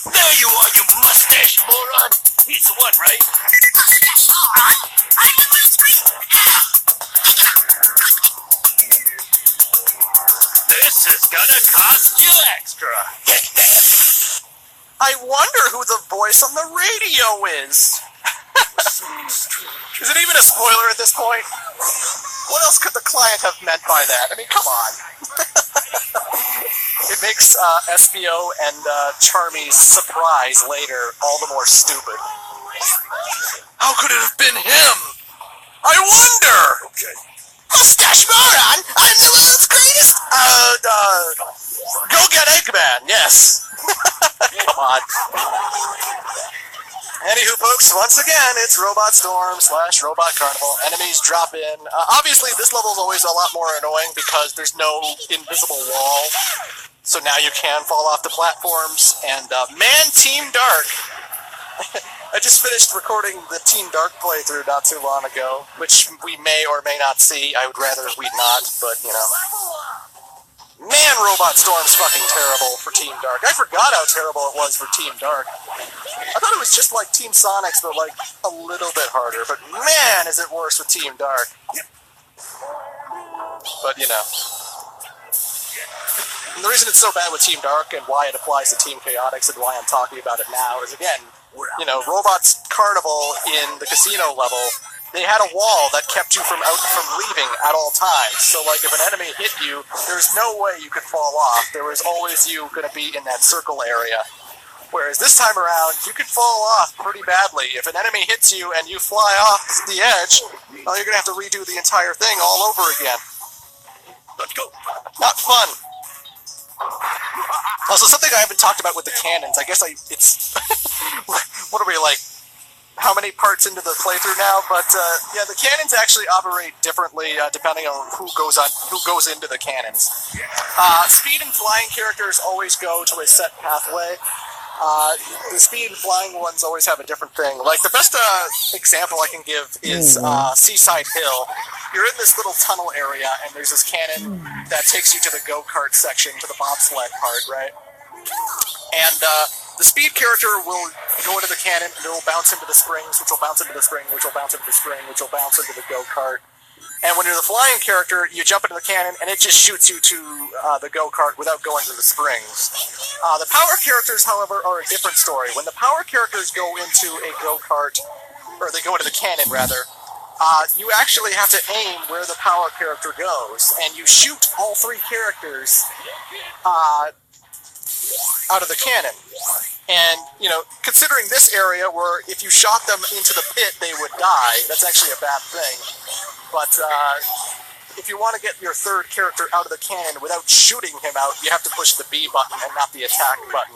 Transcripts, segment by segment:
There you are, you mustache moron! He's the one, right? Mustache moron! I'm the one screaming! This is gonna cost you extra! I wonder who the voice on the radio is! Is it even a spoiler at this point? What else could the client have meant by that? I mean, come on. It makes SBO and Charmy's surprise later all the more stupid. How could it have been him? I wonder! Okay. Mustache moron! I'm the world's greatest! Go get Eggman, yes! Come on. Anywho, folks, once again, it's Robot Storm / Robot Carnival. Enemies drop in. Obviously, this level is always a lot more annoying because there's no invisible wall. So now you can fall off the platforms. And, man, Team Dark! I just finished recording the Team Dark playthrough not too long ago, which we may or may not see. I would rather we not, but, you know. Man, Robot Storm's fucking terrible for Team Dark. I forgot how terrible it was for Team Dark. I thought it was just like Team Sonic's, but like a little bit harder. But man, is it worse with Team Dark. But, you know. And the reason it's so bad with Team Dark and why it applies to Team Chaotix and why I'm talking about it now is, again, you know, Robot's Carnival in the casino level, they had a wall that kept you from leaving at all times. So, like, if an enemy hit you, there's no way you could fall off. There was always you going to be in that circle area. Whereas this time around, you could fall off pretty badly. If an enemy hits you and you fly off the edge, well, you're going to have to redo the entire thing all over again. Let's go! Not fun. Also, something I haven't talked about with the cannons, I guess it's... what are we, like, how many parts into the playthrough now? But, yeah, the cannons actually operate differently depending on who goes into the cannons. Speed and flying characters always go to a set pathway. The speed and flying ones always have a different thing. Like, the best example I can give is Seaside Hill. You're in this little tunnel area, and there's this cannon that takes you to the go-kart section, to the bobsled part, right? And the speed character will go into the cannon, and it will bounce into the springs, which will bounce into the spring, which will bounce into the spring, which will bounce into the go-kart. And when you're the flying character, you jump into the cannon, and it just shoots you to the go-kart without going to the springs. The power characters, however, are a different story. When the power characters go into a go-kart, or they go into the cannon, rather, you actually have to aim where the power character goes, and you shoot all three characters out of the cannon. And, you know, considering this area where if you shot them into the pit, they would die, that's actually a bad thing. But if you want to get your third character out of the cannon without shooting him out, you have to push the B button and not the attack button.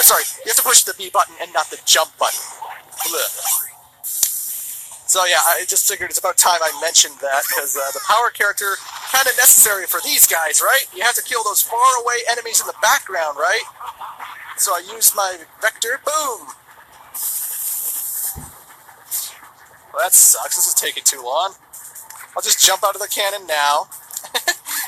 Sorry, you have to push the B button and not the jump button. Blech. So yeah, I just figured it's about time I mentioned that, because the power character, kind of necessary for these guys, right? You have to kill those faraway enemies in the background, right? So I used my vector, boom! Well, that sucks, this is taking too long. I'll just jump out of the cannon now.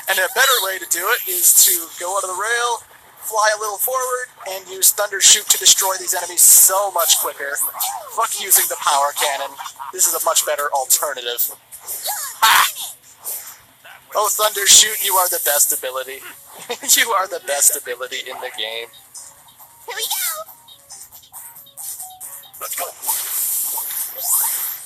And a better way to do it is to go out of the rail, fly a little forward, and use Thunder Shoot to destroy these enemies so much quicker. Fuck using the power cannon. This is a much better alternative. Ha! Oh, Thunder Shoot, you are the best ability. You are the best ability in the game. Here we go! Let's go!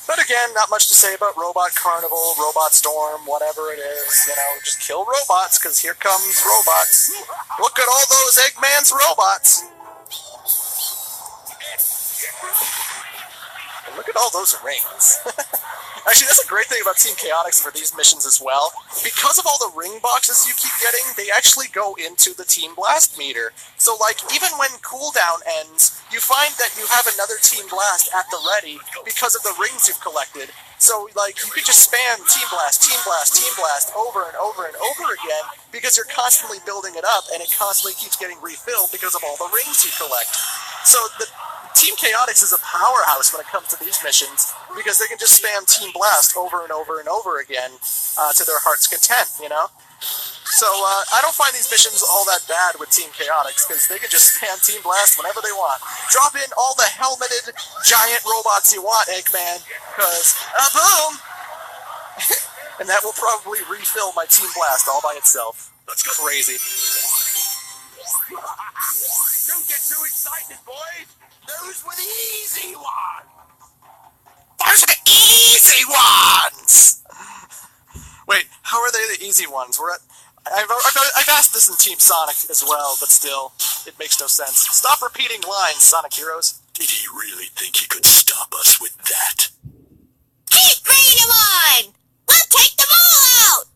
But again, not much to say about Robot Carnival, Robot Storm, whatever it is. You know, just kill robots, because here comes robots. Look at all those Eggman's robots! And look at all those rings. Actually, that's a great thing about Team Chaotix for these missions as well. Because of all the ring boxes you keep getting, they actually go into the Team Blast meter. So, like, even when cooldown ends, you find that you have another Team Blast at the ready because of the rings you've collected. So, like, you could just spam Team Blast, Team Blast, Team Blast over and over and over again because you're constantly building it up and it constantly keeps getting refilled because of all the rings you collect. So, the Team Chaotix is a powerhouse when it comes to these missions because they can just spam Team Blast over and over and over again to their heart's content, you know? So, I don't find these missions all that bad with Team Chaotix, because they can just spam Team Blast whenever they want. Drop in all the helmeted giant robots you want, Eggman, because, boom! And that will probably refill my Team Blast all by itself. That's crazy. Don't get too excited, boys. Those were the easy ones. Those are the easy ones! Wait, how are they the easy ones? I've asked this in Team Sonic as well, but still, it makes no sense. Stop repeating lines, Sonic Heroes. Did he really think he could stop us with that? Keep bringing them on! We'll take them all out!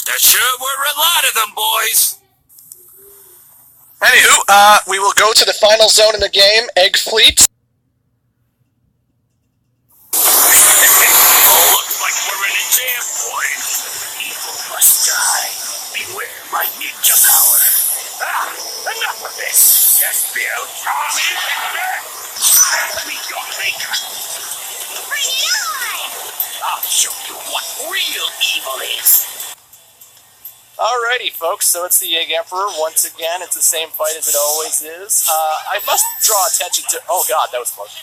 There sure were a lot of them, boys. Anywho, we will go to the final zone in the game, Egg Fleet. Looks like we're in a jam, boys. Evil must die. Beware my ninja power. Enough of this. Just build Tommy. Let me go, Maker. Bring it on! I'll show you what real evil is. Alrighty, folks, so it's the Egg Emperor. Once again, it's the same fight as it always is. I must draw attention to... Oh god, that was close.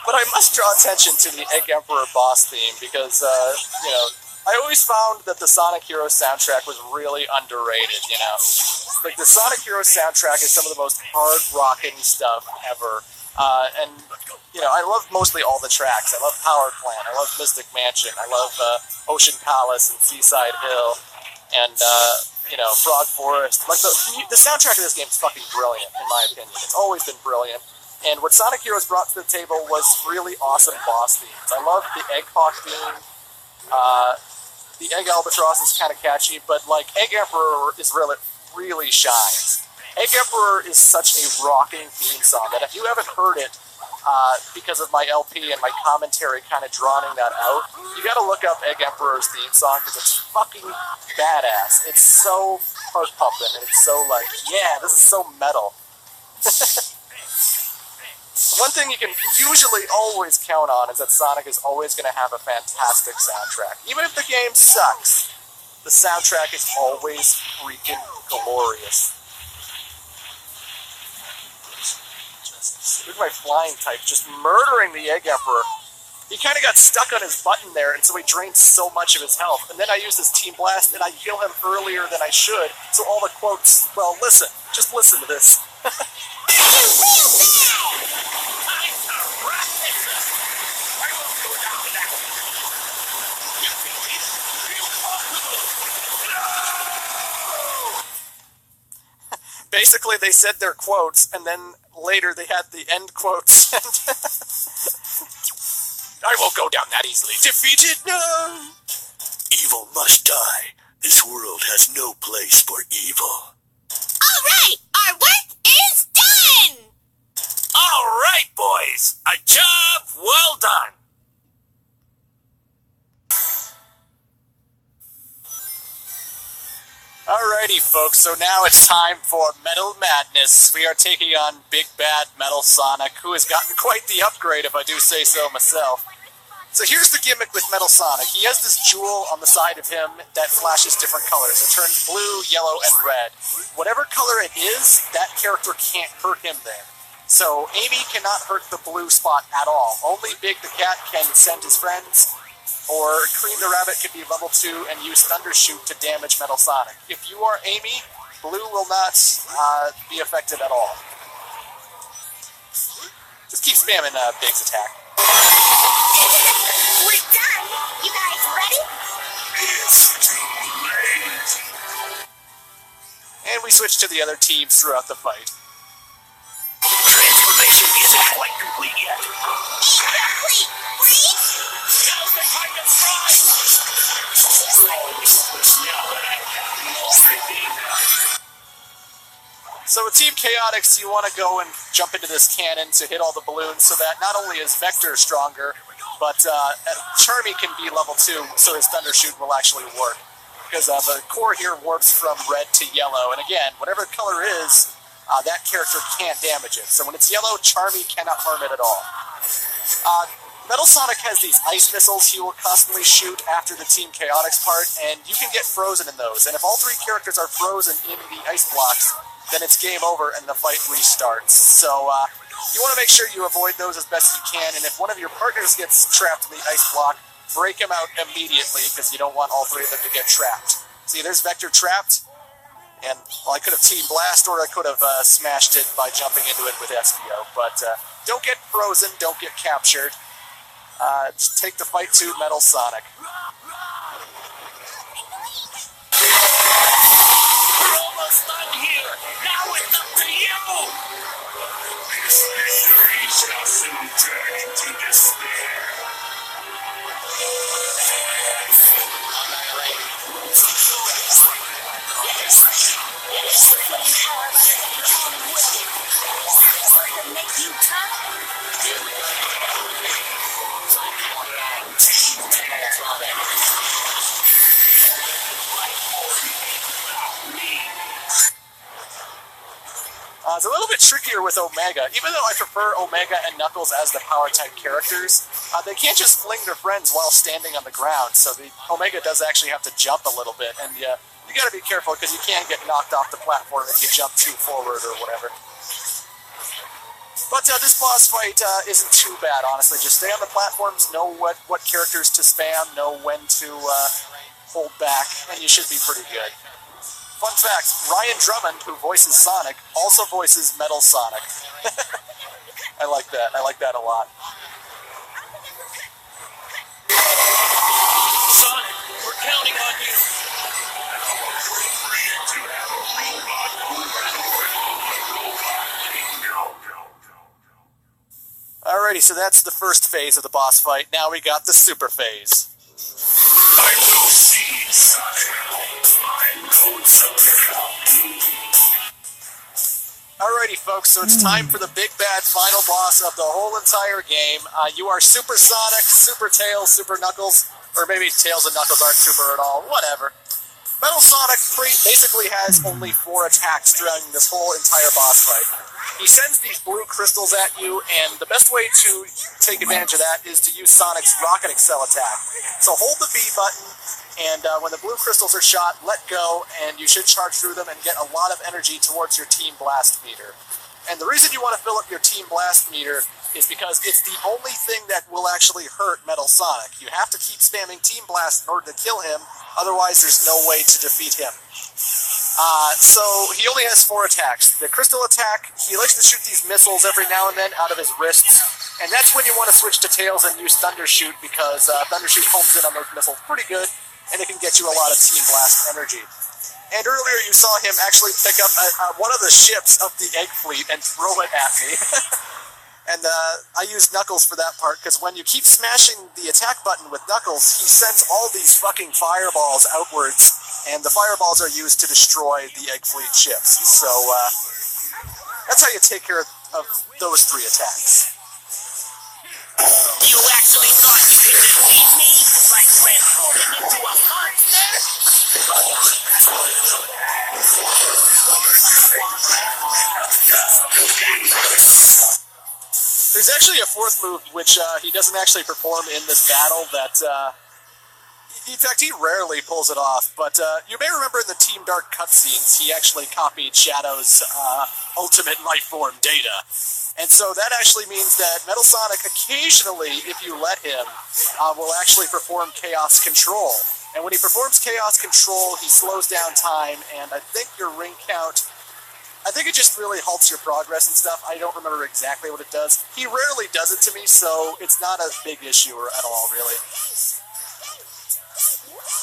But I must draw attention to the Egg Emperor boss theme, because, you know, I always found that the Sonic Heroes soundtrack was really underrated, you know? Like, the Sonic Heroes soundtrack is some of the most hard-rocking stuff ever. And, you know, I love mostly all the tracks. I love Power Plant, I love Mystic Mansion, I love Ocean Palace and Seaside Hill, and, you know, Frog Forest. Like, the soundtrack of this game is fucking brilliant, in my opinion. It's always been brilliant. And what Sonic Heroes brought to the table was really awesome boss themes. I love the Egg Hawk theme. The Egg Albatross is kind of catchy, but, like, Egg Emperor is really shines. Egg Emperor is such a rocking theme song that if you haven't heard it, because of my LP and my commentary kind of drawing that out, you gotta look up Egg Emperor's theme song, because it's fucking badass. It's so heart-pumping, and it's so, like, yeah, this is so metal. One thing you can usually always count on is that Sonic is always going to have a fantastic soundtrack. Even if the game sucks, the soundtrack is always freaking glorious. Look at my flying type just murdering the Egg Emperor. He kind of got stuck on his button there, and so he drained so much of his health. And then I use this Team Blast, and I kill him earlier than I should, so all the quotes, well, listen. Just listen to this. Basically, they said their quotes, and then later they had the end quotes. I won't go down that easily. Defeated? No! Evil must die. This world has no place for evil. Alright! Our work is done! Alright, boys! A job well done! Alrighty, folks, so now it's time for Metal Madness. We are taking on Big Bad Metal Sonic, who has gotten quite the upgrade, if I do say so myself. So here's the gimmick with Metal Sonic. He has this jewel on the side of him that flashes different colors. It turns blue, yellow, and red. Whatever color it is, that character can't hurt him there. So Amy cannot hurt the blue spot at all. Only Big the Cat can send his friends, or Cream the Rabbit can be level 2 and use Thundershoot to damage Metal Sonic. If you are Amy, blue will not be affected at all. Just keep spamming Big's attack. We're done! You guys ready? It's too late. And we switch to the other teams throughout the fight. Transformation isn't quite complete yet. Incomplete! Freeze! Now's the time to strike! So with Team Chaotix, you want to go and jump into this cannon to hit all the balloons so that not only is Vector stronger, but Charmy can be level 2, so his Thundershoot will actually work. Because the core here warps from red to yellow, and again, whatever the color is, that character can't damage it. So when it's yellow, Charmy cannot harm it at all. Metal Sonic has these ice missiles he will constantly shoot after the Team Chaotix part, and you can get frozen in those. And if all three characters are frozen in the ice blocks, then it's game over and the fight restarts. So you want to make sure you avoid those as best you can, and if one of your partners gets trapped in the ice block, break him out immediately, because you don't want all three of them to get trapped. See, there's Vector trapped, and well, I could have Team Blast, or I could have smashed it by jumping into it with SBO, but don't get frozen, don't get captured. Just take the fight to Metal Sonic. We're almost done here. Now it's up to you. This victory shall soon turn into despair. Make you tough. It's a little bit trickier with Omega. Even though I prefer Omega and Knuckles as the power-type characters, they can't just fling their friends while standing on the ground, so the Omega does actually have to jump a little bit, and you gotta be careful because you can get knocked off the platform if you jump too forward or whatever. But this boss fight isn't too bad, honestly. Just stay on the platforms, know what characters to spam, know when to hold back, and you should be pretty good. Fun fact, Ryan Drummond, who voices Sonic, also voices Metal Sonic. I like that. I like that a lot. Sonic, we're counting on you. Alrighty, so that's the first phase of the boss fight. Now we got the super phase. I will see, Sonic. Alrighty, folks, so it's time for the big bad final boss of the whole entire game. You are Super Sonic, Super Tails, Super Knuckles, or maybe Tails and Knuckles aren't super at all, whatever. Metal Sonic basically has only 4 attacks during this whole entire boss fight. He sends these blue crystals at you, and the best way to take advantage of that is to use Sonic's Rocket Excel attack. So hold the B button, and when the blue crystals are shot, let go, and you should charge through them and get a lot of energy towards your Team Blast meter. And the reason you want to fill up your Team Blast meter is because it's the only thing that will actually hurt Metal Sonic. You have to keep spamming Team Blast in order to kill him, otherwise there's no way to defeat him. So he only has 4 attacks. The crystal attack, he likes to shoot these missiles every now and then out of his wrists, and that's when you want to switch to Tails and use Thundershoot, because Thundershoot homes in on those missiles pretty good, and it can get you a lot of Team Blast energy. And earlier you saw him actually pick up one of the ships of the Egg Fleet and throw it at me. And I used Knuckles for that part, because when you keep smashing the attack button with Knuckles, he sends all these fucking fireballs outwards, and the fireballs are used to destroy the Egg Fleet ships. So that's how you take care of those 3 attacks. You actually thought you could defeat me by transforming into a monster? There's actually a 4th move, which he doesn't actually perform in this battle, that, in fact, he rarely pulls it off, but you may remember in the Team Dark cutscenes, he actually copied Shadow's ultimate life form data. And so that actually means that Metal Sonic, occasionally, if you let him, will actually perform Chaos Control. And when he performs Chaos Control, he slows down time, and I think your ring count, I think it just really halts your progress and stuff. I don't remember exactly what it does. He rarely does it to me, so it's not a big issue at all, really.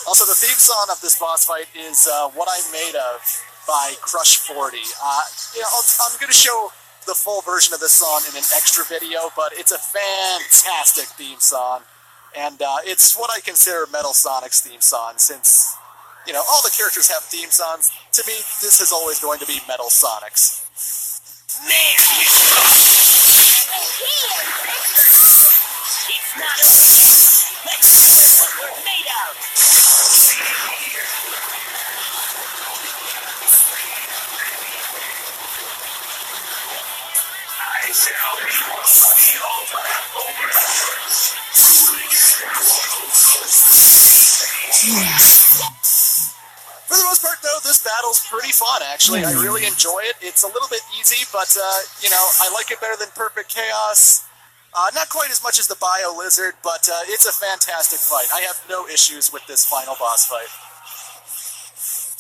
Also, the theme song of this boss fight is What I'm Made Of by Crush 40. I'm going to show the full version of this song in an extra video, but it's a fantastic theme song, and it's what I consider Metal Sonic's theme song, since, you know, all the characters have theme songs. To me, this is always going to be Metal Sonic's. Man, it's not over. Let's show what we're made of. I shall be the ultimate For the most part, though, this battle's pretty fun, actually. I really enjoy it. It's a little bit easy, but, you know, I like it better than Perfect Chaos. Not quite as much as the Bio Lizard, but it's a fantastic fight. I have no issues with this final boss fight.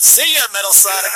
See ya, Metal Sonic!